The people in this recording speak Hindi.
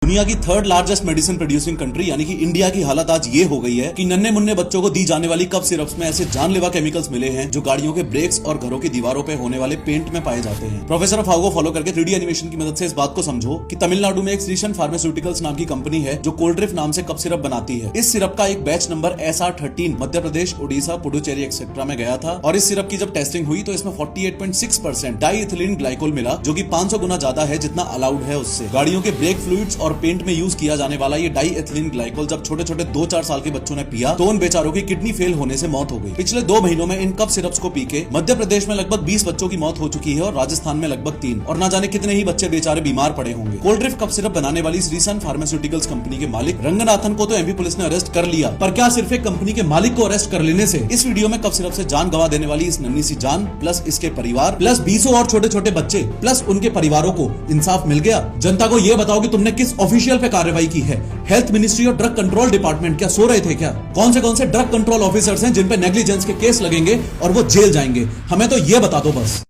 दुनिया की third largest medicine producing country यानी कि इंडिया की हालत आज ये हो गई है कि नन्हे मुन्ने बच्चों को दी जाने वाली कफ सिरप्स में ऐसे जानलेवा केमिकल्स मिले हैं जो गाड़ियों के ब्रेक्स और घरों की दीवारों पे होने वाले पेंट में पाए जाते हैं। प्रोफेसर फाओ को फॉलो करके 3D एनिमेशन की मदद से इस बात को समझो कि तमिलनाडु में एक श्रीशन फार्मास्यूटिकल्स नाम की कंपनी है जो कोल्ड्रिफ नाम से कफ सिरप बनाती है। इस सिरप का एक batch number SR13 Madhya Pradesh, Orissa, Puducherry etcetera में गया था और इस सिरप की जब टेस्टिंग हुई तो इसमें 48.6% डाईइथिलीन ग्लाइकोल मिला जो कि 500 गुना ज्यादा है जितना अलाउड है उससे। गाड़ियों के ब्रेक फ्लूइड्स और पेंट में यूज किया जाने वाला ये डाईइथिलीन ग्लाइकोल जब छोटे छोटे 2-4 साल के बच्चों ने पिया तो उन बेचारों की किडनी फेल होने से मौत हो गई। पिछले 2 महीनों में इन कफ सिरप्स को पी के मध्य प्रदेश में लगभग 20 बच्चों की मौत हो चुकी है और राजस्थान में लगभग 3 और ना जाने कितने ही बच्चे बेचारे बीमार पड़े होंगे। कोल्ड्रिफ कफ सिरप बनाने वाली श्रीसन फार्मास्यूटिकल्स कंपनी के मालिक रंगनाथन को तो एमपी पुलिस ने अरेस्ट कर लिया, पर क्या सिर्फ एक कंपनी के मालिक को अरेस्ट कर लेने से इस वीडियो में कफ सिरप से जान गंवा देने वाली इस नन्ही सी जान प्लस इसके परिवार प्लस 20 और छोटे छोटे बच्चे प्लस उनके परिवारों को इंसाफ मिल गया? जनता को यह बताओ कि तुमने किस ऑफिशियल पे कार्रवाई की है। हेल्थ मिनिस्ट्री और ड्रग कंट्रोल डिपार्टमेंट क्या सो रहे थे क्या? कौन से ड्रग कंट्रोल ऑफिसर्स हैं जिन पे नेग्लिजेंस के केस लगेंगे और वो जेल जाएंगे? हमें तो ये बता दो बस।